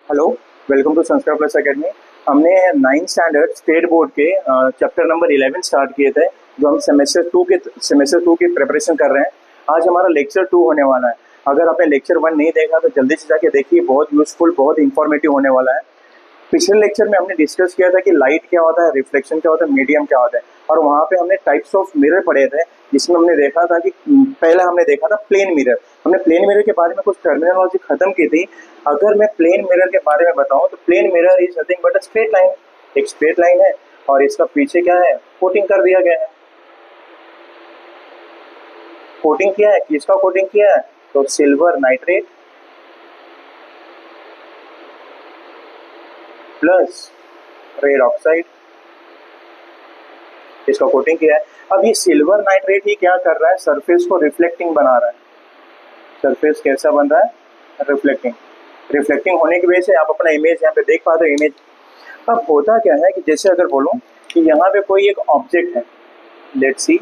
Hello, welcome to संस्कार plus academy. हमने 9th standard state board के चैप्टर नंबर 11 स्टार्ट किए थे, जो हम सेमेस्टर 2 की प्रिपरेशन कर रहे हैं। आज हमारा लेक्चर 2 होने वाला है। अगर आपने लेक्चर 1 नहीं देखा तो जल्दी से जाके देखिए, बहुत यूजफुल, बहुत इंफॉर्मेटिव होने वाला है। पिछले लेक्चर में हमने डिस्कस किया था कि लाइट क्या होता है, रिफ्लेक्शन क्या होता है, मीडियम क्या होता है, और वहाँ पे हमने टाइप्स ऑफ मिरर पढ़े थे, जिसमें हमने देखा था कि पहले हमने देखा था प्लेन मिरर। हमने प्लेन मिरर के बारे में कुछ टर्मिनोलॉजी खत्म की थी। अगर मैं प्लेन मिरर के बारे में बताऊं तो plane mirror is nothing but a straight line. एक स्ट्रेट लाइन है और इसका पीछे क्या है, कोटिंग कर दिया गया है। कोटिंग किया है, किसका कोटिंग किया है? तो silver nitrate plus red oxide, इसका कोटिंग किया है। अब ये सिल्वर नाइट्रेट ही क्या कर रहा है, सरफेस को रिफ्लेक्टिंग बना रहा है। सरफेस कैसा बन रहा है? रिफ्लेक्टिंग। रिफ्लेक्टिंग होने की वजह से आप अपना इमेज यहाँ पे देख पाते हो। इमेज अब होता क्या है कि जैसे अगर बोलूं कि यहाँ पे कोई एक ऑब्जेक्ट है, लेट्स सी,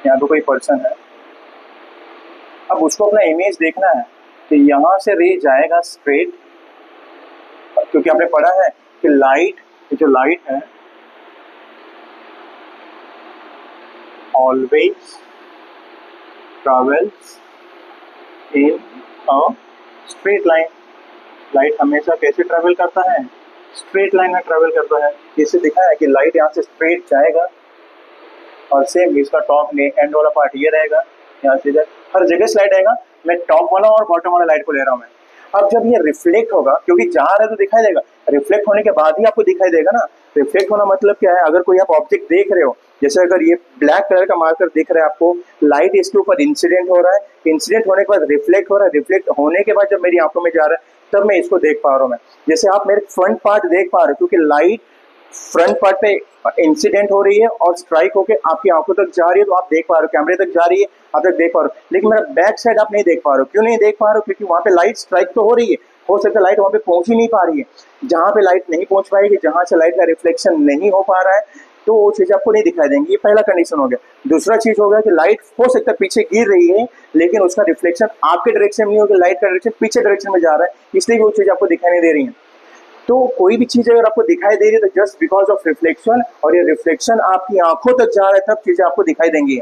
यहाँ पे कोई पर्सन है। अब उसको अपना इमेज देखना है तो यहाँ से रे जाएगा स्ट्रेट, क्योंकि आपने पढ़ा है कि लाइट, जो लाइट है always travels in a straight line. Light हमेशा कैसे ट्रेवल करता है? स्ट्रेट लाइन में ट्रेवल करता है। इसे दिखा है कि लाइट यहाँ से स्ट्रेट जाएगा और सेम इसका टॉप में एंड वाला पार्ट ये रहेगा, यहाँ से जाए, हर जगह स्लाइड आएगा। मैं टॉप वाला और बॉटम वाला लाइट को ले रहा हूँ मैं। अब जब ये रिफ्लेक्ट होगा, क्योंकि जा रहा है तो दिखाई देगा, रिफ्लेक्ट होने के बाद ही आपको दिखाई देगा ना। रिफ्लेक्ट होना मतलब क्या है? अगर कोई आप ऑब्जेक्ट देख रहे हो, जैसे अगर ये ब्लैक कलर का मार्कर दिख रहा है आपको, लाइट इसके ऊपर इंसिडेंट हो रहा है, इंसिडेंट होने के बाद रिफ्लेक्ट हो रहा है, रिफ्लेक्ट होने के बाद जब मेरी आंखों में जा रहा है तब मैं इसको देख पा रहा हूँ मैं। जैसे आप मेरे फ्रंट पार्ट देख पा रहे हो, क्योंकि लाइट फ्रंट पार्ट पे इंसिडेंट हो रही है और स्ट्राइक होके आपकी आंखों तक जा रही है, तो आप देख पा रहे हो, कैमरे तक जा रही है, आप तक देख पा रहे हो। लेकिन मेरा बैक साइड आप नहीं देख पा रहे हो। क्यों नहीं देख पा रहे हो? क्योंकि वहां पे लाइट स्ट्राइक तो हो रही है, हो सकता है लाइट वहां पे पहुंच ही नहीं पा रही है। जहां पे लाइट नहीं पहुंच पाएगी, जहां से लाइट का रिफ्लेक्शन नहीं हो पा रहा है, तो वो चीज आपको नहीं दिखाई देंगी। ये पहला कंडीशन हो गया। दूसरा चीज हो गया कि लाइट हो सकता है पीछे गिर रही है, लेकिन उसका रिफ्लेक्शन आपके डायरेक्शन में नहीं होगा, लाइट का डायरेक्शन पीछे डायरेक्शन में जा रहा है, इसलिए वो चीज आपको दिखाई नहीं दे रही है। तो कोई भी चीज अगर आपको दिखाई दे रही है तो जस्ट बिकॉज ऑफ रिफ्लेक्शन, और ये रिफ्लेक्शन आपकी आंखों तक जा रहा है, तब चीजें आपको दिखाई देंगी।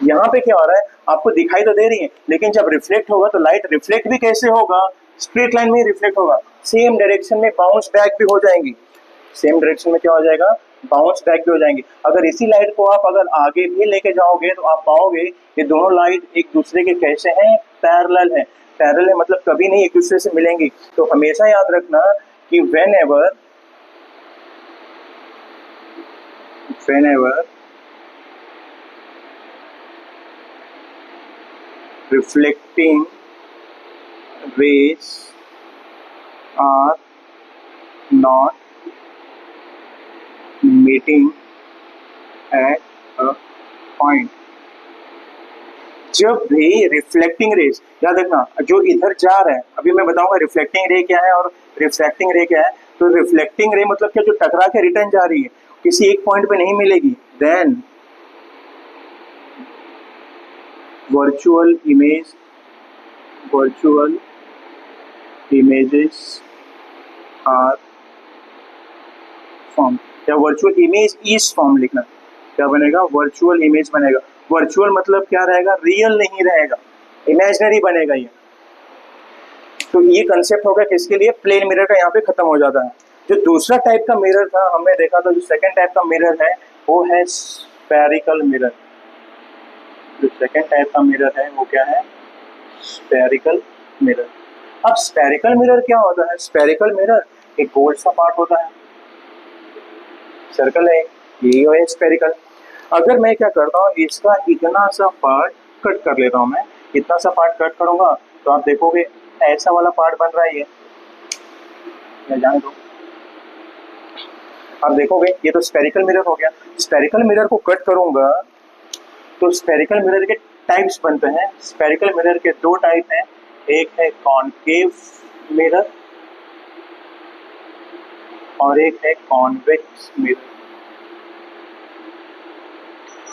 यहाँ पे क्या हो रहा है, आपको दिखाई तो दे रही है, लेकिन जब रिफ्लेक्ट होगा तो लाइट रिफ्लेक्ट भी कैसे होगा? स्ट्रेट लाइन में रिफ्लेक्ट होगा, सेम डायरेक्शन में बाउंस बैक भी हो जाएंगी। सेम डायरेक्शन में क्या हो जाएगा? बाउंस बैक भी हो जाएंगे। अगर इसी लाइट को आप अगर आगे भी लेके जाओगे तो आप पाओगे कि दोनों लाइट एक दूसरे के कैसे हैं? पैरेलल है। पैरेलल है मतलब कभी नहीं एक दूसरे से मिलेंगी। तो हमेशा याद रखना कि whenever reflecting rays are not meeting at a point, जब भी रिफ्लेक्टिंग रेज, याद रखना जो इधर जा रहा है, अभी मैं बताऊंगा रिफ्लेक्टिंग रे क्या है और रिफ्रैक्टिंग रे क्या है। तो रिफ्लेक्टिंग रे मतलब क्या? जो टकरा के रिटर्न जा रही है, किसी एक पॉइंट पे नहीं मिलेगी, then virtual images are formed, या वर्चुअल इमेज इज फॉर्म लिखना। क्या बनेगा? वर्चुअल इमेज बनेगा। वर्चुअल मतलब क्या रहेगा? रियल नहीं रहेगा, इमेजिनरी बनेगा ये। तो ये कंसेप्ट होगा किसके लिए? प्लेन मिरर का, यहाँ पे खत्म हो जाता है। जो दूसरा टाइप का मिरर था हमने देखा था, जो सेकंड टाइप का मिरर है वो है स्फेरिकल मिरर। जो सेकंड टाइप का मिरर है वो क्या है? Spherical mirror. अब स्फेरिकल मिरर क्या होता है? स्फेरिकल मिरर एक गोल सा पार्ट होता है, सर्कल है, यही है स्फेरिकल। अगर मैं क्या करता हूँ, इसका इतना सा पार्ट कट कर लेता हूँ, मैं इतना सा पार्ट कट करूंगा तो आप देखोगे ऐसा वाला पार्ट बन रहा है। ये जाने दो, आप देखोगे ये तो स्फेरिकल मिरर हो गया। स्फेरिकल मिरर को कट करूंगा तो स्फेरिकल मिरर के टाइप्स बनते हैं। स्फेरिकल मिरर के दो टाइप हैं, एक है कॉनकेव मिरर और एक है कॉन्वेक्स मिरर।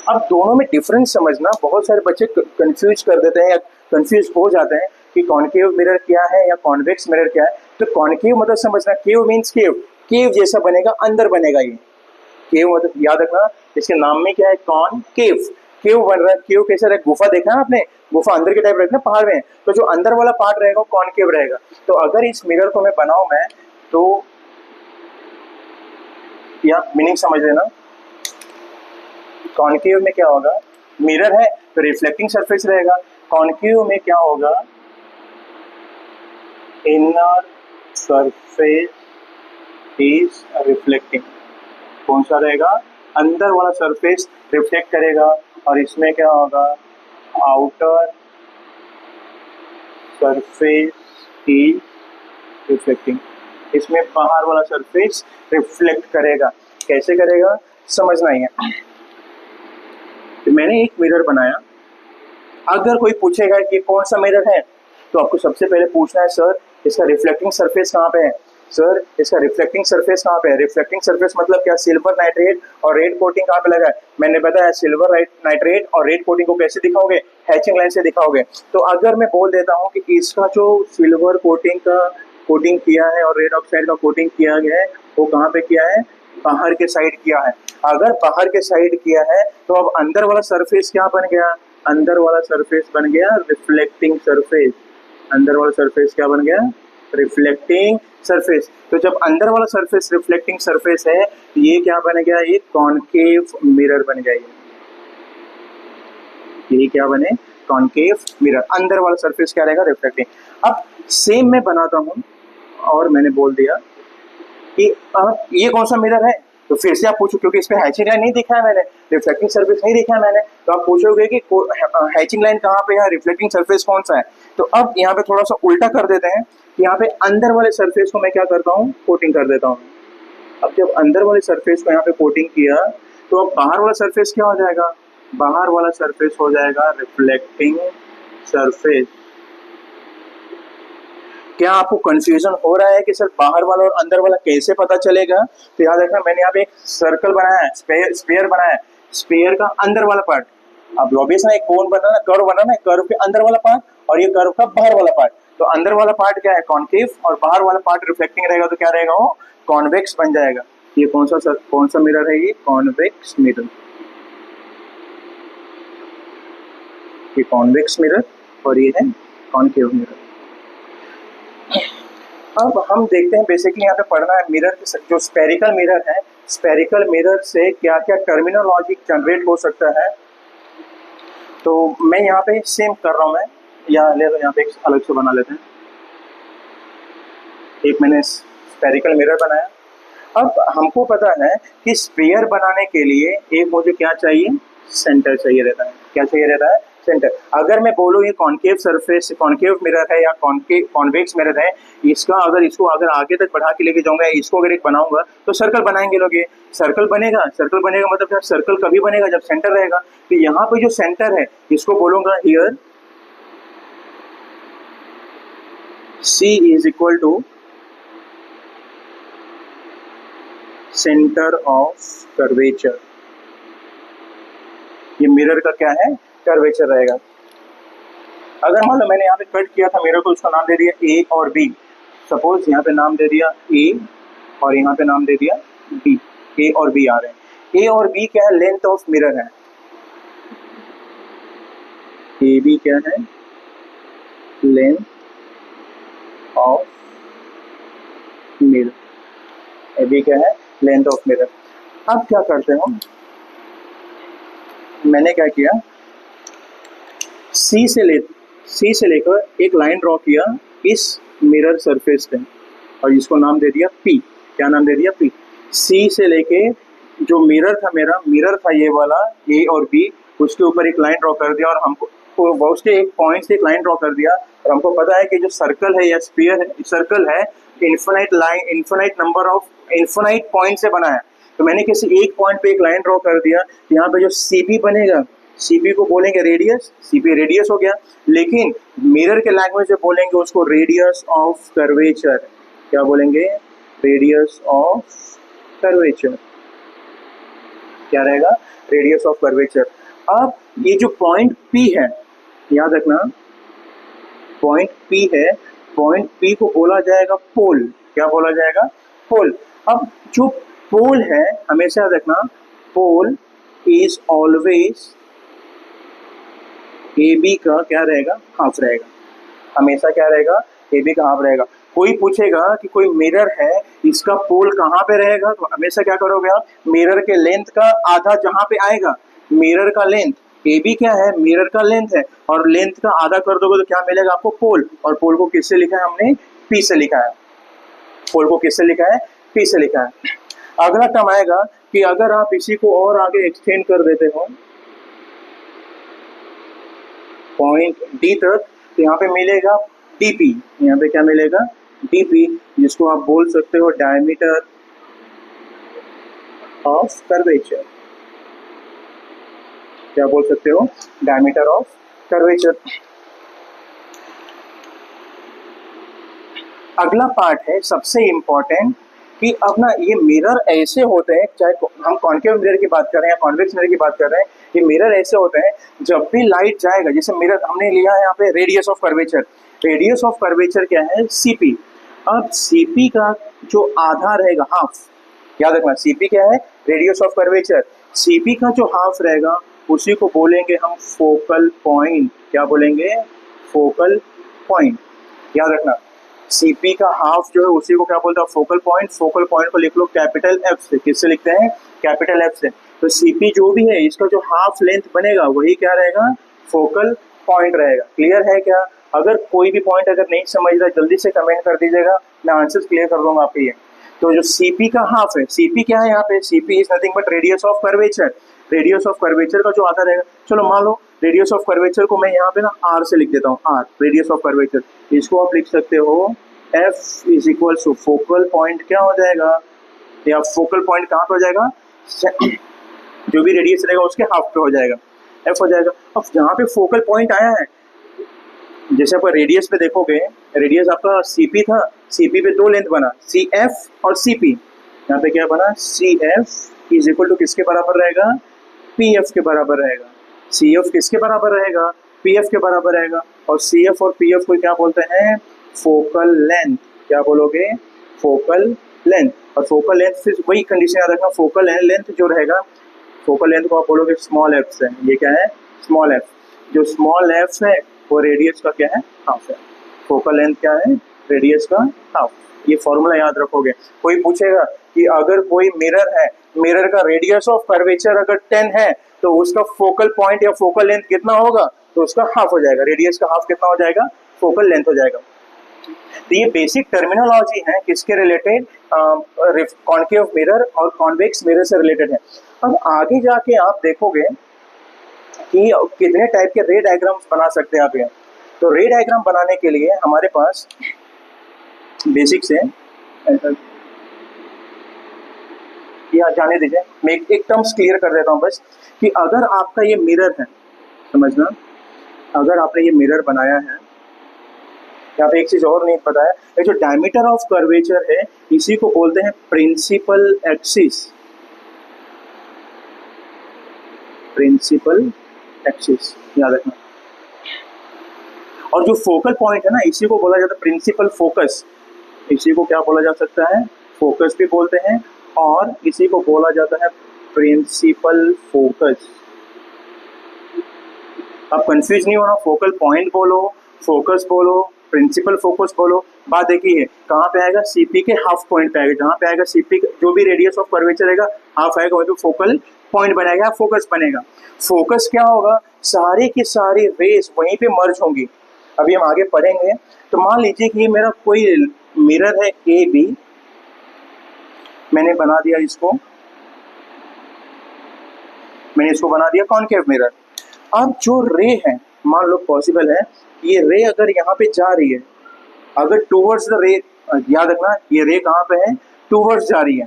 अब दोनों में डिफरेंस समझना, बहुत सारे बच्चे कंफ्यूज कर देते हैं या कंफ्यूज हो जाते हैं कि कॉनकेव मिरर क्या है या कॉन्वेक्स मिरर क्या है। तो कॉनकेव मतलब समझना, केव मीन्स केव, केव जैसा बनेगा, अंदर बनेगा ये। केव मतलब याद रखना, इसके नाम में क्या है, कॉनकेव। केव बन रहा है, केव कैसे रहेगा, गुफा देखा है आपने, गुफा अंदर के टाइप रहता है पहाड़ में, तो जो अंदर वाला पार्ट रहेगा वो कॉनकेव रहेगा। तो अगर इस मिरर को मैं बनाऊं मैं, तो या मीनिंग समझ लेना, कॉनकेव में क्या होगा, मिरर है तो रिफ्लेक्टिंग सरफेस रहेगा, कॉनकेव में क्या होगा, इनर सरफेस इज रिफ्लेक्टिंग। कौन सा रहेगा, अंदर वाला सरफेस रिफ्लेक्ट करेगा, और इसमें क्या होगा, आउटर सरफेस इज रिफ्लेक्टिंग। इसमें बाहर वाला सरफेस रिफ्लेक्ट करेगा। कैसे करेगा समझना ही है। तो मैंने एक मिरर बनाया, अगर कोई पूछेगा कि कौन सा मिरर है, तो आपको सबसे पहले पूछना है, सर इसका रिफ्लेक्टिंग सरफेस कहाँ पे है, सर इसका रिफ्लेक्टिंग सरफेस कहाँ पे है। रिफ्लेक्टिंग सरफेस मतलब क्या, सिल्वर नाइट्रेट और रेड कोटिंग कहाँ पे लगा है, मैंने बताया सिल्वर नाइट्रेट और रेड कोटिंग को कैसे दिखाओगे, हैचिंग लाइन से दिखाओगे। तो अगर मैं बोल देता हूँ कि इसका जो सिल्वर कोटिंग का कोटिंग किया है और रेड ऑक्साइड का कोटिंग किया गया है, वो कहाँ पे किया है, बाहर के साइड किया है। अगर बाहर के साइड किया है, तो अब अंदर वाला सरफेस क्या बन गया, अंदर वाला सरफेस बन गया रिफ्लेक्टिंग सरफेस। अंदर वाला सरफेस क्या बन गया, रिफ्लेक्टिंग सरफेस। तो जब अंदर वाला सरफेस रिफ्लेक्टिंग सरफेस है, ये क्या बन गया, ये कॉनकेव मिरर बन गया। ये क्या बने, कॉनकेव मिरर, अंदर वाला सरफेस क्या रहेगा, रिफ्लेक्टिंग। अब सेम मैं बनाता हूं, और मैंने बोल दिया कि अब ये कौन सा मिरर है, तो फिर से आप पूछो, क्योंकि इस पे हैचिंग लाइन नहीं दिखा है मैंने, रिफ्लेक्टिंग सरफेस नहीं दिखा है मैंने, तो आप पूछोगे कि हैचिंग लाइन कहाँ पे है, रिफ्लेक्टिंग सरफेस कौन सा है। तो अब यहाँ पे थोड़ा सा उल्टा कर देते हैं, यहाँ पे अंदर वाले सरफेस को मैं क्या करता हूँ, कोटिंग कर देता हूँ। अब जब अंदर वाले सरफेस को यहाँ पे कोटिंग किया, तो अब बाहर वाला सरफेस क्या हो जाएगा, बाहर वाला सरफेस हो जाएगा रिफ्लेक्टिंग सरफेस। क्या आपको कंफ्यूजन हो रहा है कि सर बाहर वाला और अंदर वाला कैसे पता चलेगा, तो याद रखना, मैंने यहाँ पे एक सर्कल बनाया है, स्पेयर बनाया है, स्पेयर का अंदर वाला पार्ट, अब ऑब्वियस ना, एक कोन बनाना, कर्व बनाना है, कर्व के अंदर वाला पार्ट और ये कर्व का बाहर वाला पार्ट। तो अंदर वाला पार्ट क्या है, कॉनकेव, और बाहर वाला पार्ट रिफ्लेक्टिंग रहेगा, तो क्या रहेगा, वो कॉन्वेक्स बन जाएगा। ये कौन सा मिरर है, ये कॉन्वेक्स मिरर, ये कॉन्वेक्स मिरर और ये है कॉनकेव मिरर। अब हम देखते हैं, बेसिकली यहाँ पे पढ़ना है मिरर, जो स्पेरिकल मिरर है, स्पेरिकल मिरर से क्या क्या टर्मिनोलॉजी जनरेट हो सकता है। तो मैं यहाँ पे सेम कर रहा हूँ, मैं यहाँ ले लो, यहाँ पे एक अलग से बना लेते हैं। एक मैंने स्पेरिकल मिरर बनाया। अब हमको पता है कि स्फीयर बनाने के लिए एक मुझे क्या चाहिए, सेंटर चाहिए रहता है। क्या चाहिए रहता है, सेंटर। अगर मैं बोलूँ ये कॉनकेव सरफेस, कॉनकेव मिरर है या कॉन्वेक्स मिरर है, इसको अगर आगे तक बढ़ा के लेके जाऊंगा, इसको अगर एक बनाऊंगा, तो सर्कल बनाएंगे लोग, ये सर्कल बनेगा। सर्कल बनेगा मतलब क्या, सर्कल कभी बनेगा जब सेंटर रहेगा। तो यहाँ पे जो सेंटर है, इसको बोलूंगा here C is equal to centre of curvature. ये मिरर का क्या है, कर्वेचर रहेगा। अगर मान लो मैंने यहाँ पे कट किया था मिरर को, उसका नाम दे दिया A और B, सपोज यहाँ पे नाम दे दिया A और यहाँ पे नाम दे दिया B, A और B आ रहे हैं। A और B क्या है, लेंथ ऑफ मिरर है। ए बी क्या है, length of mirror, A B क्या है, लेंथ ऑफ मिरर। अब क्या करते हो, मैंने क्या किया, सी से लेकर एक लाइन ड्रॉ किया इस मिरर सरफेस पे, और इसको नाम दे दिया P। क्या नाम दे दिया, P। सी से लेके जो मिरर था, मेरा मिरर था ये वाला A और B, उसके ऊपर एक लाइन ड्रॉ कर दिया, और हमको उसके एक पॉइंट से एक लाइन ड्रॉ कर दिया। और हमको पता है कि जो सर्कल है या स्फीयर है, सर्कल है, इन्फिनाइट पॉइंट से बना है। तो मैंने किसी एक पॉइंट पे एक लाइन ड्रॉ कर दिया, यहाँ पे जो CP बनेगा, CP को बोलेंगे रेडियस, CP रेडियस हो गया। लेकिन मिरर के लैंग्वेज में बोलेंगे उसको रेडियस ऑफ कर्वेचर। क्या बोलेंगे, रेडियस ऑफ कर्वेचर। क्या रहेगा, रेडियस ऑफ कर्वेचर। अब ये जो पॉइंट P है, याद रखना, पॉइंट P है, पॉइंट P को बोला जाएगा पोल। क्या बोला जाएगा? पोल। अब जो पोल है, हमेशा देखना, पोल इज ऑलवेज AB का क्या रहेगा? हाफ रहेगा। हमेशा क्या रहेगा? AB का हाफ रहेगा। कोई पूछेगा कि कोई मिरर है, इसका पोल कहाँ पे रहेगा, तो हमेशा क्या करोगे आप? मिरर के लेंथ का आधा जहां पे आएगा, मिरर का लेंथ, AB क्या है? मिरर का लेंथ है, और लेंथ का आधा कर दोगे तो क्या मिलेगा आपको? पोल। और पोल को किससे लिखा है हमने? P से लिखा है। पोल को किससे लिखा है? P से लिखा है। अगला टर्म आएगा कि अगर आप इसी को और आगे एक्सटेंड कर देते हो पॉइंट D तक, तो यहाँ पे मिलेगा DP। यहाँ पे क्या मिलेगा? DP, जिसको आप बोल सकते हो डायमीटर ऑफ कर्वेचर। क्या बोल सकते हो? Diameter of curvature. अगला पार्ट है सबसे इंपॉर्टेंट कि अब ना ये मिरर ऐसे होते हैं, चाहे हम कॉन्केव मिरर की बात कर रहे हैं या कॉन्वेक्स मिरर की बात कर रहे हैं, ये मिरर ऐसे होते हैं, जब भी लाइट जाएगा, जैसे मिरर हमने लिया है यहाँ पे radius of curvature. Radius of curvature क्या है? CP। अब CP का जो आधा रहेगा, हाफ, याद रखना, CP क्या है? Radius of curvature. CP का जो हाफ रहेगा उसी को बोलेंगे हम फोकल पॉइंट। क्या बोलेंगे? Focal point. याद रखना, CP का हाफ जो है उसी को क्या बोलते हैं? Focal point. फोकल पॉइंट को लिख लो कैपिटल F से। किससे लिखते हैं? कैपिटल F से। तो CP जो भी है, इसका जो हाफ लेंथ बनेगा वही क्या रहेगा? फोकल पॉइंट रहेगा। क्लियर है क्या? अगर कोई भी पॉइंट अगर नहीं समझ रहा, जल्दी से कमेंट कर दीजिएगा, मैं आंसर क्लियर कर दूंगा आपके ये। तो जो CP का हाफ है, CP क्या है यहाँ पे? CP is nothing but radius of curvature. Radius of curvature का जो आधा रहेगा, चलो मान लो रेडियस ऑफ कर्वेचर को मैं यहाँ पे ना R से लिख देता हूँ। R रेडियस ऑफ कर्वेचर, इसको आप लिख सकते हो F is equal to focal point. क्या हो जाएगा? या फोकल पॉइंट कहाँ पे हो जाएगा? जो भी रेडियस रहेगा उसके हाफ पे हो जाएगा, F हो जाएगा। अब जहाँ पे फोकल पॉइंट आया है, जैसे आप रेडियस पे देखोगे, रेडियस आपका CP था, CP पे दो लेंथ बना, CF और CP। यहाँ पे क्या बना? CF इज इक्वल टू किसके बराबर रहेगा? PF के बराबर रहेगा। CF किसके बराबर रहेगा? PF के बराबर रहेगा। और CF और PF को क्या बोलते हैं? Focal length. क्या बोलोगे? Focal length. और फोकल लेंथ फिर वही कंडीशन याद रखना, फोकल लेंथ जो रहेगा, फोकल लेंथ को आप बोलोगे स्मॉल f से। ये क्या है? Small f। जो स्मॉल f है वो रेडियस का क्या है? हाफ है। फोकल लेंथ क्या है? रेडियस का हाफ। ये फॉर्मूला याद रखोगे। कोई पूछेगा कि अगर कोई मिरर है, मिरर का रेडियस ऑफ कर्वेचर अगर 10 है, तो उसका फोकल पॉइंट या फोकल लेंथ कितना होगा? तो उसका हाफ हो जाएगा। रेडियस का हाफ कितना हो जाएगा? फोकल लेंथ हो जाएगा। तो ये बेसिक टर्मिनोलॉजी है किसके रिलेटेड? कॉन्केव मिरर और कॉन्वेक्स मिरर से रिलेटेड है। अब आगे जाके आप देखोगे कि कितने टाइप के रे डायग्राम्स बना सकते हैं आप यहाँ। तो रे डायग्राम बनाने के लिए हमारे पास बेसिक से या जाने दीजिए, मैं एक टर्म्स क्लियर कर देता हूँ बस, कि अगर आपका ये मिरर है, समझना, अगर आपने ये मिरर बनाया है, यहाँ पे एक चीज और नहीं पता है, ये जो डायमीटर ऑफ कर्वेचर है इसी को बोलते हैं प्रिंसिपल एक्सिस। प्रिंसिपल एक्सिस याद रखना। और जो फोकल पॉइंट है ना, इसी को बोला जाता है प्रिंसिपल फोकस। इसी को क्या बोला जा सकता है? फोकस भी बोलते हैं, और इसी को बोला जाता है प्रिंसिपल फोकस। अब कंफ्यूज नहीं होना, फोकल पॉइंट बोलो, फोकस बोलो, प्रिंसिपल फोकस बोलो, बात देखिए कहाँ पे आएगा? CP के हाफ पॉइंट पे आएगा। जहाँ पे आएगा CP जो भी रेडियस ऑफ कर्वेचर रहेगा हाफ आएगा, वहीं पे फोकल पॉइंट बनेगा, फोकस बनेगा। फोकस क्या होगा? सारी की सारी रेस वहीं पे मर्ज होंगी। अभी हम आगे पढ़ेंगे। तो मान लीजिए कि मेरा कोई मिरर है AB, मैंने बना दिया इसको, मैंने इसको बना दिया कॉन्केव मिरर। अब जो रे है, मान लो पॉसिबल है ये रे अगर यहाँ पे जा रही है, अगर टूवर्ड्स द रे, याद रखना ये रे कहाँ पे है? टूवर्ड्स जा रही है,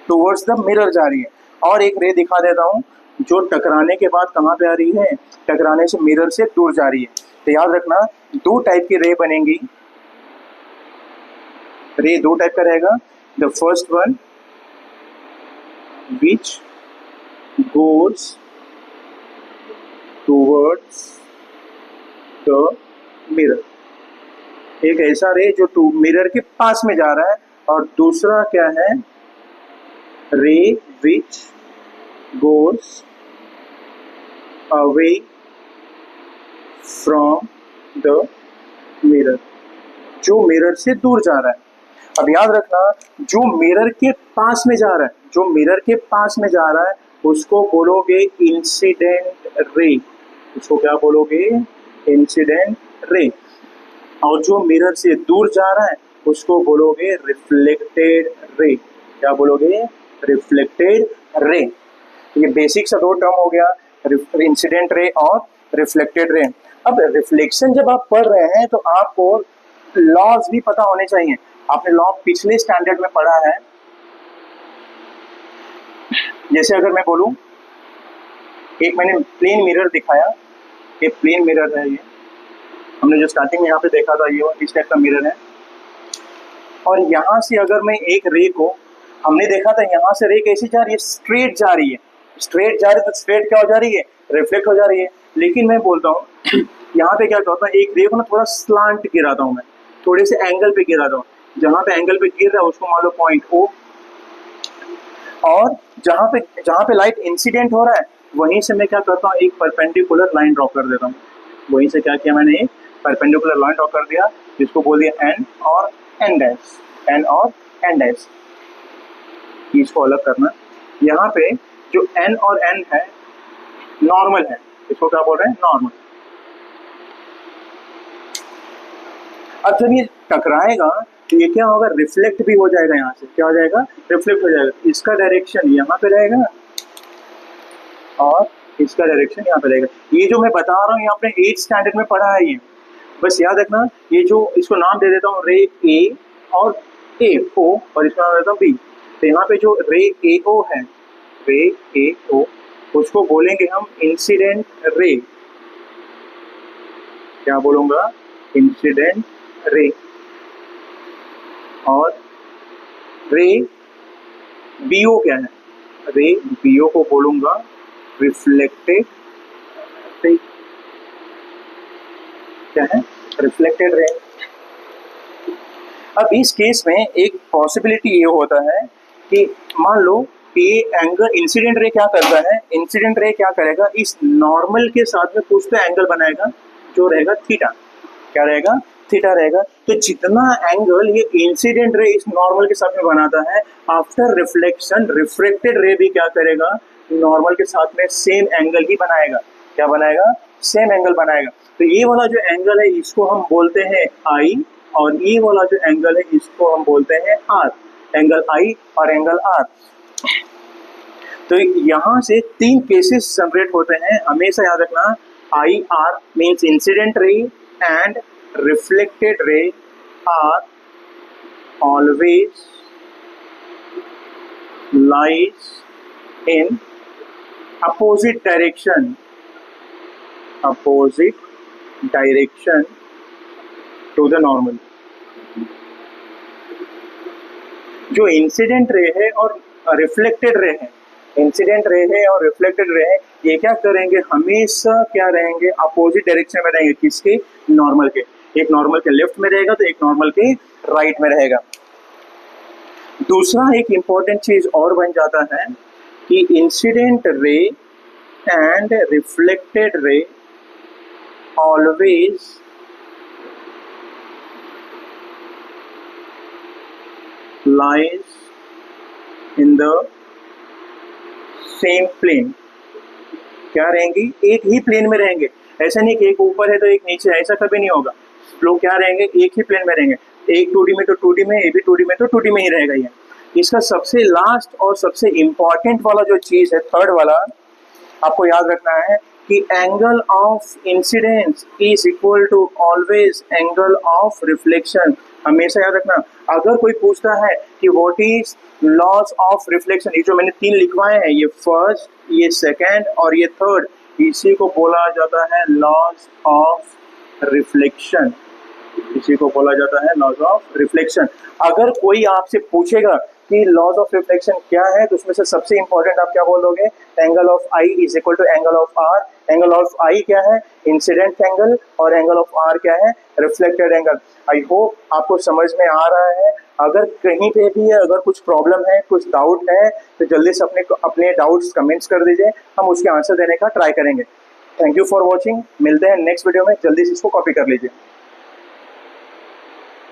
टूवर्ड्स द मिरर जा रही है। और एक रे दिखा देता हूँ जो टकराने के बाद कहाँ पे आ रही है? टकराने से मिरर से दूर जा रही है। तो याद रखना दो टाइप की रे बनेंगी। रे दो टाइप का रहेगा। The first one which goes towards the mirror, एक ऐसा रे जो टू मिरर के पास में जा रहा है, और दूसरा क्या है, रे which goes away from the mirror, जो मिरर से दूर जा रहा है। अब याद रखना, जो मिरर के पास में जा रहा है, जो मिरर के पास में जा रहा है उसको बोलोगे इंसिडेंट रे, उसको क्या बोलोगे, इंसिडेंट रे। और जो मिरर से दूर जा रहा है उसको बोलोगे रिफ्लेक्टेड रे। क्या बोलोगे, रिफ्लेक्टेड रे। ये बेसिक सा दो टर्म हो गया, इंसिडेंट रे और रिफ्लेक्टेड रे। अब रिफ्लेक्शन जब आप पढ़ रहे हैं तो आपको लॉज भी पता होने चाहिए। आपने लॉ पिछले स्टैंडर्ड में पढ़ा है। जैसे अगर मैं बोलूं, एक मैंने प्लेन मिरर दिखाया, एक प्लेन मिरर है ये, हमने जो स्टार्टिंग में यहाँ पे देखा था ये इस टाइप का मिरर है, और यहाँ से अगर मैं एक रे को, हमने देखा था यहाँ से रे कैसी जा रही है, स्ट्रेट जा रही है, स्ट्रेट जा रही है, तो स्ट्रेट क्या हो जा रही है, रिफ्लेक्ट हो जा रही है। लेकिन मैं बोलता हूँ यहाँ पे क्या करता हूँ, एक रे को ना थोड़ा स्लांट गिराता हूँ मैं, थोड़े से एंगल पे गिराता हूँ। जहाँ पे एंगल पे गिर रहा है उसको मान लो पॉइंट O, और जहाँ पे लाइट इंसिडेंट हो रहा है वहीं से मैं क्या करता हूँ, एक परपेंडिकुलर लाइन ड्रॉ कर देता हूँ। वहीं से क्या किया मैंने, एक परपेंडिकुलर लाइन ड्रॉ कर दिया, जिसको बोल दिया N और N डैश, N और N डैश। इसको अलग करना, यहाँ पे जो N और N है नॉर्मल है, इसको क्या बोल रहे हैं, नॉर्मल। अब जब ये टकराएगा तो ये क्या होगा, रिफ्लेक्ट भी हो जाएगा, यहाँ से क्या हो जाएगा, रिफ्लेक्ट हो जाएगा। इसका डायरेक्शन यहाँ पे रहेगा और इसका डायरेक्शन यहाँ पे रहेगा। ये जो मैं बता रहा हूँ ये आपने 8th स्टैंडर्ड में पढ़ा है, ये बस याद रखना। ये जो इसको नाम दे देता हूँ रे ए और ए ओ, और इसका नाम देता हूँ बी। तो यहाँ पे जो रे ए ओ है, रे ए ओ, उसको बोलेंगे हम इंसिडेंट रे। क्या बोलूंगा, इंसिडेंट रे। और रे बीओ क्या है, रे बीओ को बोलूंगा रिफ्लेक्टेड रे। क्या है, रिफ्लेक्टेड रे। अब इस केस में एक पॉसिबिलिटी ये होता है कि मान लो ये एंगल, इंसिडेंट रे क्या करता है, इंसिडेंट रे क्या करेगा, इस नॉर्मल के साथ में कुछ तो एंगल बनाएगा जो रहेगा थीटा। क्या रहेगा, थीटा रहेगा। तो जितना एंगल ये इंसिडेंट रे इस नॉर्मल के साथ में बनाता है, आफ्टर रिफ्लेक्शन रिफ्रेक्टेड रे भी क्या करेगा, नॉर्मल के साथ में सेम एंगल ही बनाएगा। क्या बनाएगा, सेम एंगल बनाएगा। तो ये वाला जो एंगल है इसको हम बोलते हैं आई, और ये वाला जो एंगल है इसको हम बोलते हैं आर। एंगल आई और एंगल आर। तो यहाँ से 3 केसेस जनरेट होते हैं, हमेशा याद रखना। I R means incident ray and reflected ray are always lies in opposite direction, opposite direction to the normal। जो इंसिडेंट रे है और रिफ्लेक्टेड रे है, इंसिडेंट रे है और रिफ्लेक्टेड रे है, ये क्या करेंगे, हमेशा क्या रहेंगे, अपोजिट डायरेक्शन में रहेंगे। किसके, नॉर्मल के। एक नॉर्मल के लेफ्ट में रहेगा तो एक नॉर्मल के राइट में रहेगा। दूसरा एक इंपॉर्टेंट चीज और बन जाता है कि incident ray and reflected ray always lies in the same plane. क्या रहेंगी, एक ही प्लेन में रहेंगे। ऐसा नहीं कि एक ऊपर है तो एक नीचे है, ऐसा कभी नहीं होगा। लोग क्या रहेंगे, एक ही प्लेन में रहेंगे। एक 2D में तो 2D में, ये भी 2D में तो 2D में ही रहेगा। ये इसका सबसे लास्ट और सबसे इंपॉर्टेंट वाला जो चीज है, थर्ड वाला, आपको याद रखना है कि angle of incidence is equal to always angle of reflection. हमेशा याद रखना। अगर कोई पूछता है कि what is laws of reflection, ये जो मैंने 3 लिखवाए हैं, ये फर्स्ट, ये सेकंड और ये थर्ड, इसी को बोला जाता है लॉस ऑफ रिफ्लेक्शन। इसी को बोला जाता है लॉस ऑफ रिफ्लेक्शन। अगर कोई आपसे पूछेगा कि लॉस ऑफ रिफ्लेक्शन क्या है, तो उसमें से सबसे इंपॉर्टेंट आप क्या बोलोगे, angle of i is equal to angle of r. Angle of i क्या है, इंसिडेंट एंगल, और एंगल ऑफ आर क्या है, रिफ्लेक्टेड एंगल। आई होप आपको समझ में आ रहा है। अगर कहीं पे भी अगर कुछ प्रॉब्लम है, कुछ डाउट है, तो जल्दी से अपने अपने डाउट्स कमेंट्स कर दीजिए, हम उसके आंसर देने का ट्राई करेंगे। Thank you for watching. मिलते हैं नेक्स्ट वीडियो में, जल्दी से इसको कॉपी कर लीजिए।